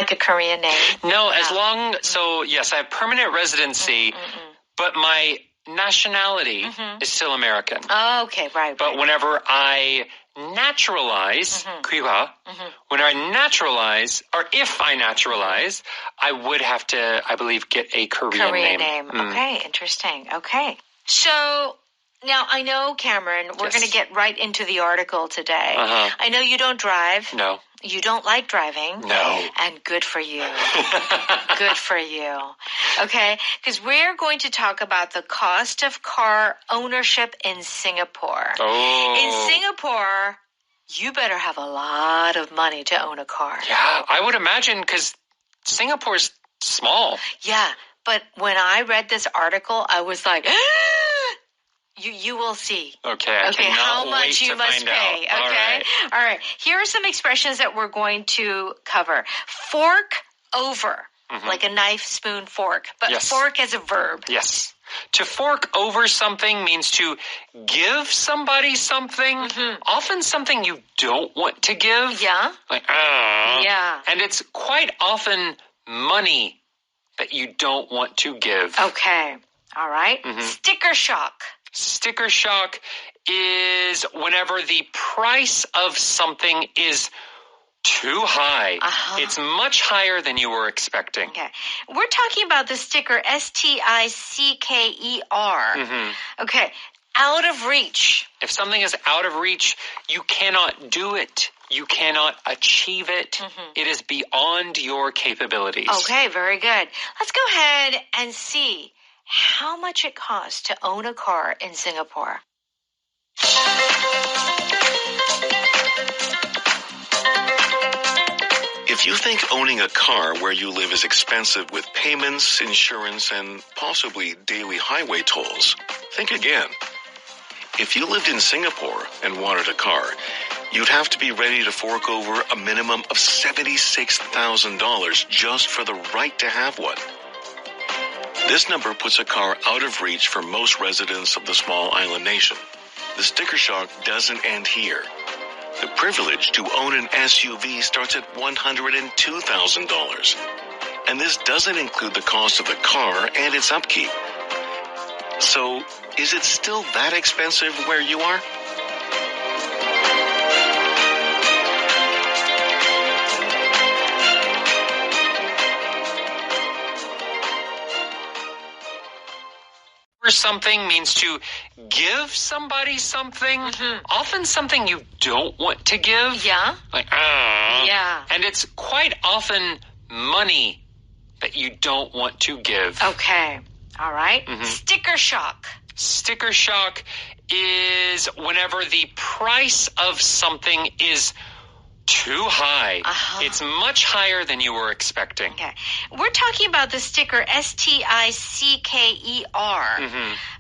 like a Korean name? No, as long, so yes, I have permanent residency, but my nationality is still American. Oh, okay, right. But whenever I naturalize, 귀화, when I naturalize, or if I naturalize, I would have to, I believe, get a Korean name. Okay, interesting. Okay. So now I know, Cameron, we're going to get right into the article today. I know you don't drive. No. You don't like driving. No. And good for you. Good for you. Okay? Because we're going to talk about the cost of car ownership in Singapore. Oh. In Singapore, you better have a lot of money to own a car. Yeah, I would imagine because Singapore's small. Yeah, but when I read this article, I was like, You will see. Okay, I cannot how much wait you to must find pay. out. Okay, all right. Here are some expressions that we're going to cover. Fork over, like a knife, spoon, fork, but fork as a verb. Yes. To fork over something means to give somebody something, often something you don't want to give. Yeah. Like, yeah. And it's quite often money that you don't want to give. Okay. All right. Sticker shock. Sticker shock is whenever the price of something is too high. It's much higher than you were expecting. Okay. We're talking about the sticker STICKER. Okay. Out of reach. If something is out of reach, you cannot do it. You cannot achieve it. It is beyond your capabilities. Okay, very good. Let's go ahead and see how much it costs to own a car in Singapore. If you think owning a car where you live is expensive with payments, insurance, and possibly daily highway tolls, think again. If you lived in Singapore and wanted a car, you'd have to be ready to fork over a minimum of $76,000 just for the right to have one. This number puts a car out of reach for most residents of the small island nation. The sticker shock doesn't end here. The privilege to own an SUV starts at $102,000. And this doesn't include the cost of the car and its upkeep. So, is it still that expensive where you are? Something means to give somebody something, often something you don't want to give. Yeah. Like, yeah. And it's quite often money that you don't want to give. Okay. All right. Sticker shock. Sticker shock is whenever the price of something is too high. It's much higher than you were expecting. Okay. We're talking about the sticker STICKER.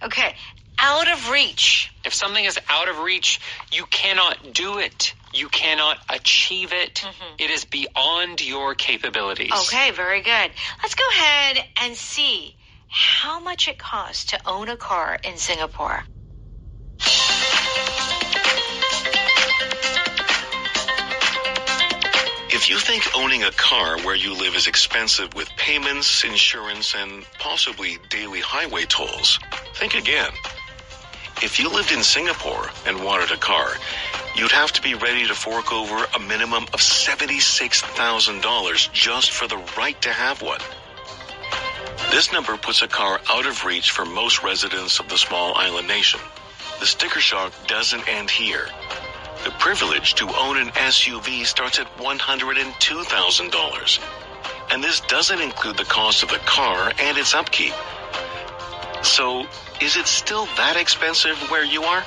Okay. Out of reach. If something is out of reach, you cannot do it. You cannot achieve it. It is beyond your capabilities. Okay, very good. Let's go ahead and see how much it costs to own a car in Singapore. If you think owning a car where you live is expensive with payments, insurance, and possibly daily highway tolls, think again. If you lived in Singapore and wanted a car, you'd have to be ready to fork over a minimum of $76,000 just for the right to have one. This number puts a car out of reach for most residents of the small island nation. The sticker shock doesn't end here. The privilege to own an SUV starts at $102,000. And this doesn't include the cost of the car and its upkeep. So, is it still that expensive where you are?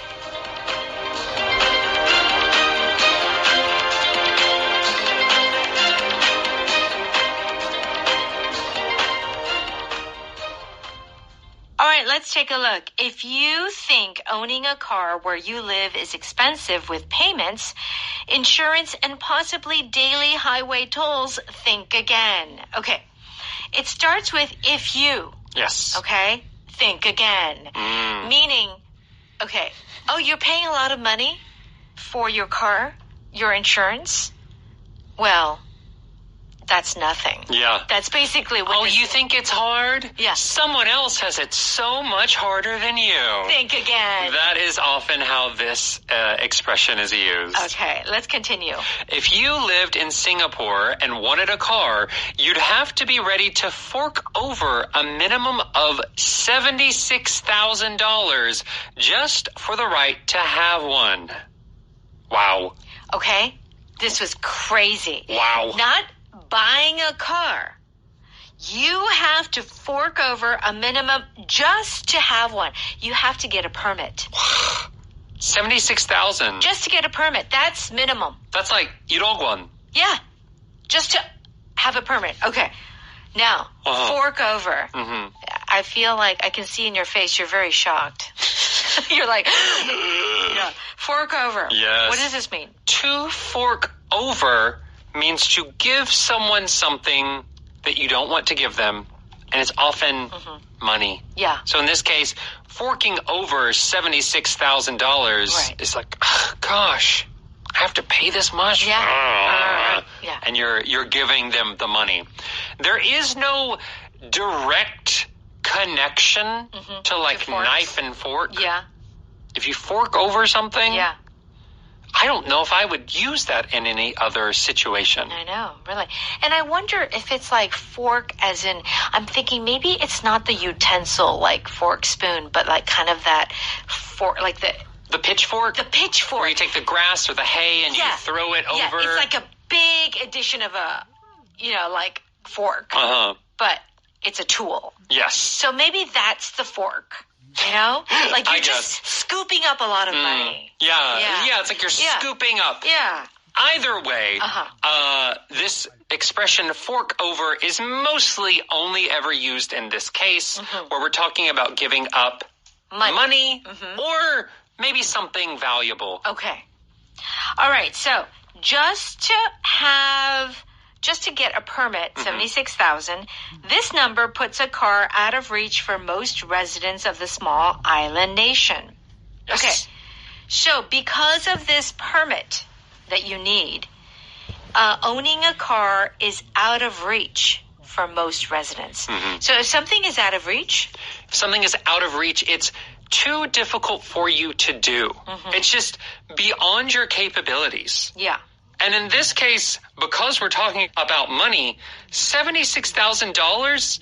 All right, let's take a look. If you think owning a car where you live is expensive with payments, insurance, and possibly daily highway tolls, think again. Okay, it starts with if you. Yes. Okay, think again. Meaning, okay, oh, you're paying a lot of money for your car, your insurance? Well, that's nothing. Yeah. That's basically what... Oh, you think it's hard? Yeah. Someone else has it so much harder than you. Think again. That is often how this expression is used. Okay, let's continue. If you lived in Singapore and wanted a car, you'd have to be ready to fork over a minimum of $76,000 just for the right to have one. Wow. Okay, this was crazy. Wow. Not buying a car. You have to fork over a minimum just to have one. You have to get a permit. $76,000. Just to get a permit. That's minimum. That's like 1억 won. Yeah. Just to have a permit. Okay. Now, fork over. Mm-hmm. I feel like I can see in your face you're very shocked. You're like, yeah. Fork over. Yes. What does this mean? To fork over means to give someone something that you don't want to give them, and it's often money. Yeah. So in this case, forking over $76,000 is like, gosh, I have to pay this much? Yeah. Yeah. And you're giving them the money. There is no direct connection to like knife and fork. Yeah. If you fork over something, Yeah. I don't know if I would use that in any other situation. I know, really. And I wonder if it's like fork as in, I'm thinking maybe it's not the utensil like fork, spoon, but like kind of that fork, like the pitchfork? The pitchfork. Where you take the grass or the hay and you throw it over. Yeah, it's like a big addition of a, like fork. Uh-huh. But it's a tool. Yes. So maybe that's the fork. Like you're just scooping up a lot of money. Yeah, it's like you're scooping up. Yeah. Either way, this expression fork over is mostly only ever used in this case where we're talking about giving up money or maybe something valuable. Okay. All right, so just to get a permit, 76,000, this number puts a car out of reach for most residents of the small island nation. Yes. Okay. So because of this permit that you need, owning a car is out of reach for most residents. So if something is out of reach? If something is out of reach, it's too difficult for you to do. It's just beyond your capabilities. Yeah. And in this case, because we're talking about money, $76,000,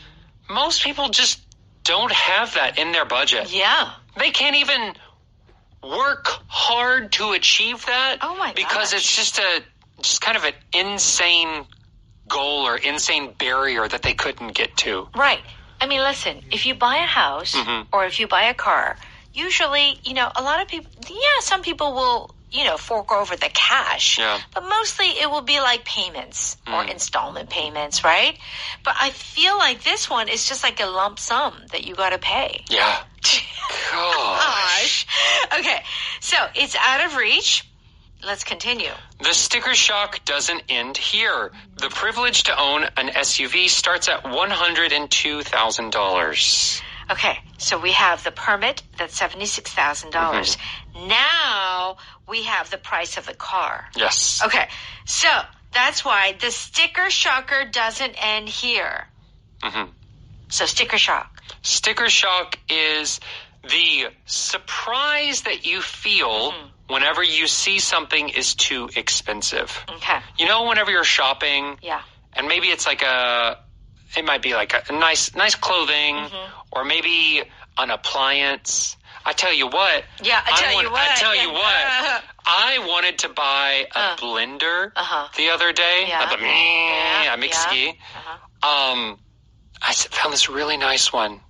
most people just don't have that in their budget. Yeah. They can't even work hard to achieve that. Oh my because gosh. it's just kind of an insane goal or insane barrier that they couldn't get to. Right. I mean, listen, if you buy a house or if you buy a car, usually, a lot of people, some people will, fork over the cash. Yeah. But mostly it will be like payments or installment payments, right? But I feel like this one is just like a lump sum that you got to pay. Yeah. Gosh. Okay. So it's out of reach. Let's continue. The sticker shock doesn't end here. The privilege to own an SUV starts at $102,000. Okay, so we have the permit, that's $76,000. Now we have the price of the car. Yes. Okay, so that's why the sticker shocker doesn't end here. So sticker shock. Sticker shock is the surprise that you feel whenever you see something is too expensive. Okay. Whenever you're shopping, and maybe it's like it might be like a nice clothing, or maybe an appliance. I tell you what. Yeah, I tell you what. I wanted to buy a blender the other day. I found this really nice one.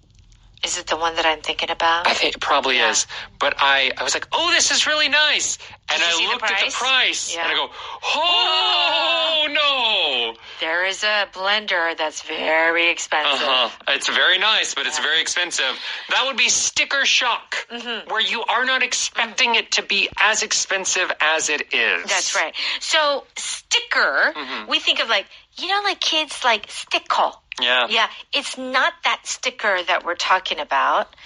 Is it the one that I'm thinking about? I think it probably is. But I was like, oh, this is really nice. And I looked at the price. And I go, oh, no. There is a blender that's very expensive. It's very nice, but it's very expensive. That would be sticker shock, where you are not expecting it to be as expensive as it is. That's right. So sticker, we think of like kids like sticker. Yeah. Yeah. It's not that sticker that we're talking about.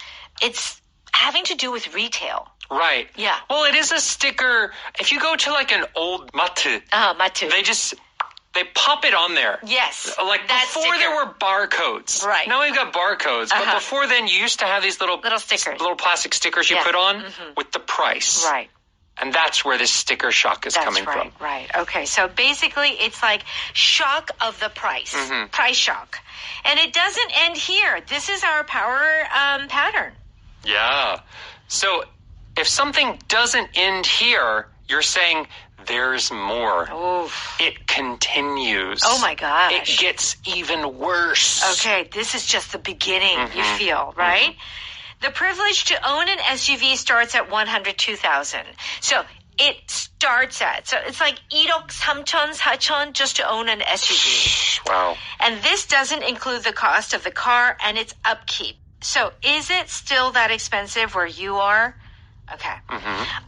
It's having to do with retail. Right. Yeah. Well, it is a sticker. If you go to like an old matu, matu. they just They pop it on there. Yes. Like that before sticker. there were barcodes. Right. Now we've got barcodes. But before then, you used to have these little stickers. Little plastic stickers you put on with the price. Right. And that's where this sticker shock is coming from. Right. Okay. So basically, it's like shock of the price. Price shock. And it doesn't end here. This is our power pattern. Yeah. So if something doesn't end here, you're saying there's more. Oof. It continues. Oh my gosh. It gets even worse. Okay, this is just the beginning, you feel, right? The privilege to own an SUV starts at 102,000. So it starts at, so it's like 1억 3천 4천 just to own an SUV. Wow. And this doesn't include the cost of the car and its upkeep. So is it still that expensive where you are? Okay.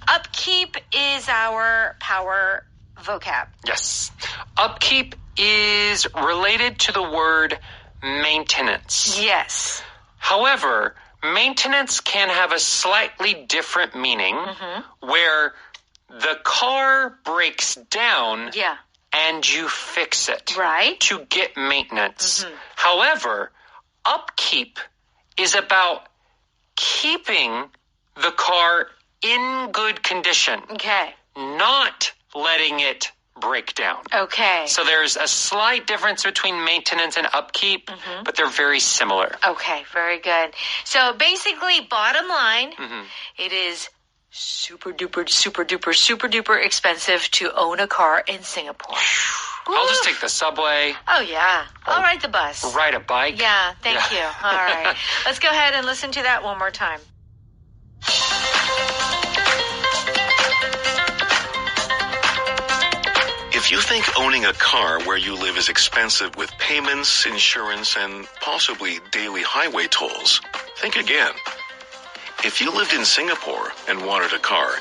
Upkeep is our power vocab. Yes. Upkeep is related to the word maintenance. Yes. However, maintenance can have a slightly different meaning where the car breaks down and you fix it. Right. To get maintenance. However, upkeep is about keeping the car in good condition. Okay. Not letting it break down. Okay. So there's a slight difference between maintenance and upkeep, but they're very similar. Okay, very good. So basically, bottom line, it is super duper expensive to own a car in Singapore. I'll just take the subway. Oh, yeah. I'll ride the bus. Ride a bike. Yeah, thank you. All right. Let's go ahead and listen to that one more time. If you think owning a car where you live is expensive with payments, insurance, and possibly daily highway tolls, think again. If you lived in Singapore and wanted a car,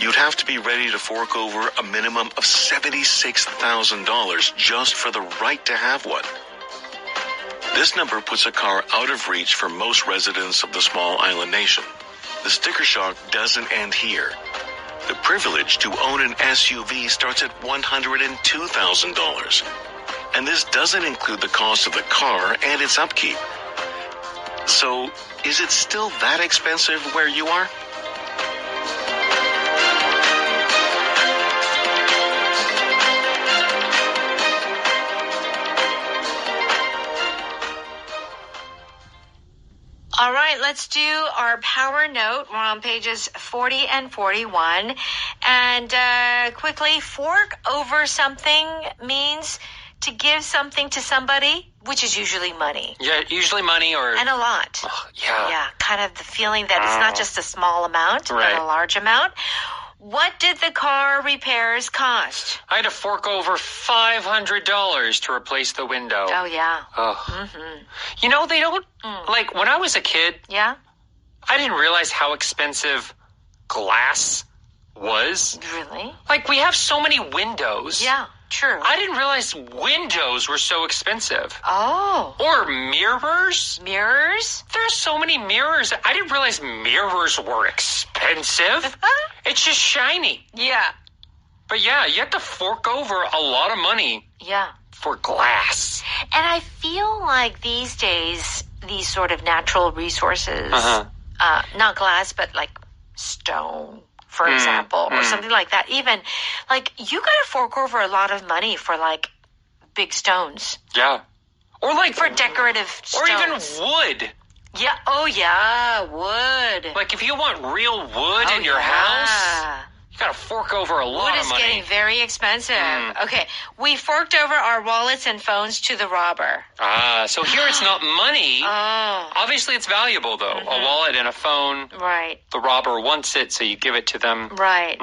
you'd have to be ready to fork over a minimum of $76,000 just for the right to have one. This number puts a car out of reach for most residents of the small island nation. The sticker shock doesn't end here. The privilege to own an SUV starts at $102,000. And this doesn't include the cost of the car and its upkeep. So, is it still that expensive where you are? All right, let's do our power note. We're on pages 40 and 41. And quickly, fork over something means to give something to somebody, which is usually money. Yeah, usually money or... And a lot. Yeah, kind of the feeling that it's not just a small amount, but a large amount. What did the car repairs cost? I had to fork over $500 to replace the window. Oh, yeah. You know, they don't... Like, when I was a kid... Yeah? I didn't realize how expensive glass was. Really? Like, we have so many windows. Yeah, true. I didn't realize windows were so expensive. Oh. Or mirrors. Mirrors? There's so many mirrors. I didn't realize mirrors were expensive. It's just shiny. Yeah. But yeah, you have to fork over a lot of money. Yeah. For glass. And I feel like these days, these sort of natural resources, not glass, but like stone, for example, or something like that. Even, like, you gotta fork over a lot of money for, like, big stones. Yeah. Or, like... For decorative stones. Or even wood. Yeah. Oh, yeah. Wood. Like, if you want real wood in your house... You gotta fork over a lot of money. Wood is getting very expensive. Okay, we forked over our wallets and phones to the robber. So here it's not money. Obviously it's valuable, though. A wallet and a phone. Right. The robber wants it, so you give it to them. Right.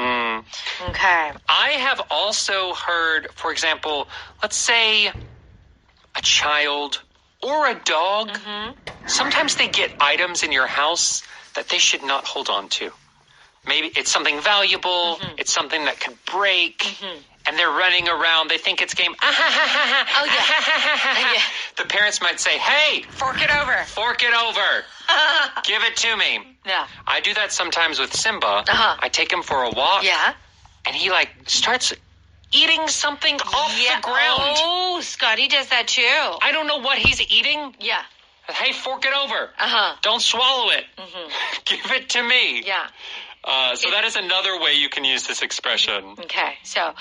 Okay. I have also heard, for example, let's say a child or a dog. Sometimes they get items in your house that they should not hold on to. Maybe it's something valuable, it's something that could break, and they're running around. They think it's game. Oh, yeah. The parents might say, hey, fork it over. Fork it over. Give it to me. Yeah. I do that sometimes with Simba. I take him for a walk. Yeah. And he, like, starts eating something off the ground. Oh, Scotty does that too. I don't know what he's eating. Yeah. Hey, fork it over. Uh-huh. Don't swallow it. Give it to me. Yeah. So that is another way you can use this expression. Okay. So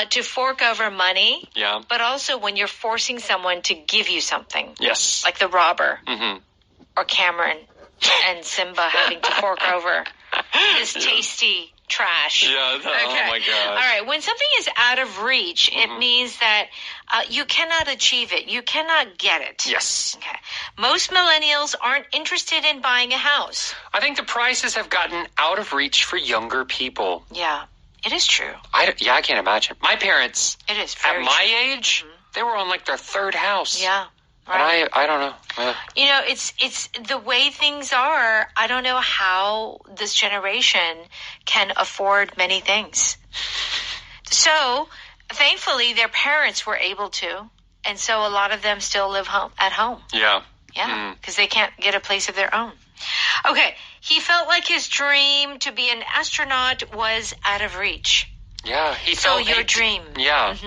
to fork over money. Yeah. But also when you're forcing someone to give you something. Yes. Like the robber. Or Cameron and Simba having to fork over this tasty trash. Yeah. Okay. Oh, my gosh. All right. When something is out of reach, it means that you cannot achieve it. You cannot get it. Yes. Okay. Most millennials aren't interested in buying a house. I think the prices have gotten out of reach for younger people. Yeah, it is true. I can't imagine. My parents, It is very at my age, they were on like their third house. Yeah. Right. Right. I don't know. You know, it's the way things are. I don't know how this generation can afford many things. So, thankfully, their parents were able to. And so a lot of them still live at home. Yeah. Yeah, because they can't get a place of their own. Okay, he felt like his dream to be an astronaut was out of reach. Yeah. So your dream. Yeah.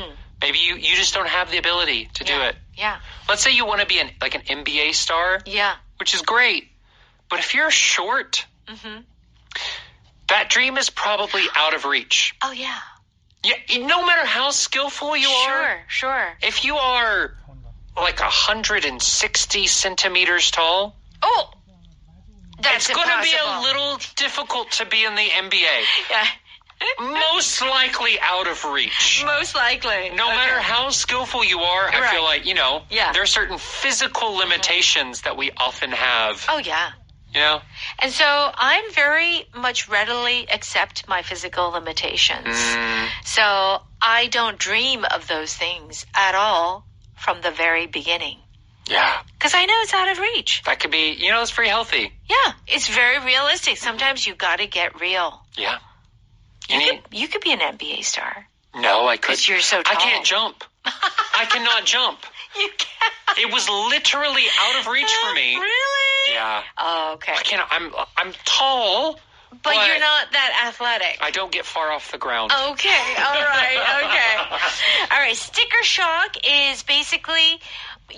Maybe you just don't have the ability to do it. Yeah. Let's say you want to be an NBA star. Yeah. Which is great. But if you're short, that dream is probably out of reach. Oh, yeah. Yeah, no matter how skillful you are. Sure. If you are like 160 centimeters tall, that's it's going to be a impossible. little difficult to be in the NBA. Yeah. Most likely out of reach. Most likely. No matter how skillful you are, I feel like, Yeah. there are certain physical limitations that we often have. Oh, yeah. You know? And so I'm very much readily accept my physical limitations. So I don't dream of those things at all from the very beginning. Yeah. Because I know it's out of reach. That could be, it's very healthy. Yeah. It's very realistic. Sometimes you got to get real. Yeah. You could be an NBA star. No, I couldn't. Because you're so tall. I can't jump. I cannot jump. You can't. It was literally out of reach for me. Really? Yeah. Oh, okay. I can't. I'm tall, but you're not that athletic. I don't get far off the ground. Okay. All right. Okay. All right. Sticker shock is basically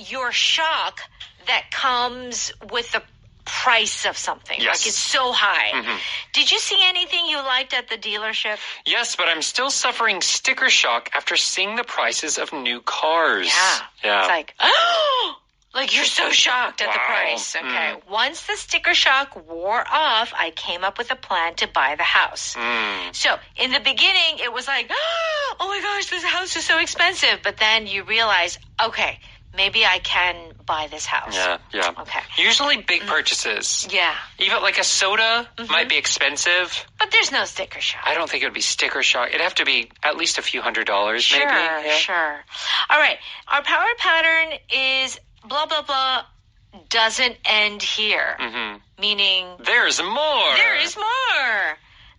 your shock that comes with the price of something. Yes. Like it's so high. Did you see anything you liked at the dealership? Yes, but I'm still suffering sticker shock after seeing the prices of new cars. Yeah. It's like, like you're so shocked at the price. Okay. Once the sticker shock wore off, I came up with a plan to buy the house. So in the beginning, it was like, oh my gosh, this house is so expensive. But then you realize, okay, maybe I can buy this house. Yeah. Okay. Usually big purchases. Yeah. Even like a soda might be expensive. But there's no sticker shock. I don't think it would be sticker shock. It'd have to be at least a few $100s, maybe. Yeah. Sure. All right. Our power pattern is blah, blah, blah doesn't end here. Meaning there's more. There is more.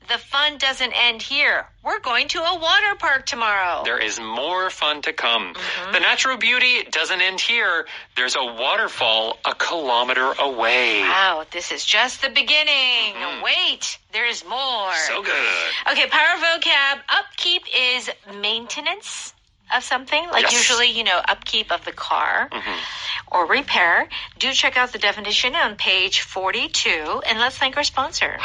The fun doesn't end here. We're going to a water park tomorrow. There is more fun to come. The natural beauty doesn't end here. There's a waterfall a kilometer away. Wow, this is just the beginning. Wait, there's more. So good. Okay, power vocab. Upkeep is maintenance of something. Like usually, upkeep of the car or repair. Do check out the definition on page 42. And let's thank our sponsor.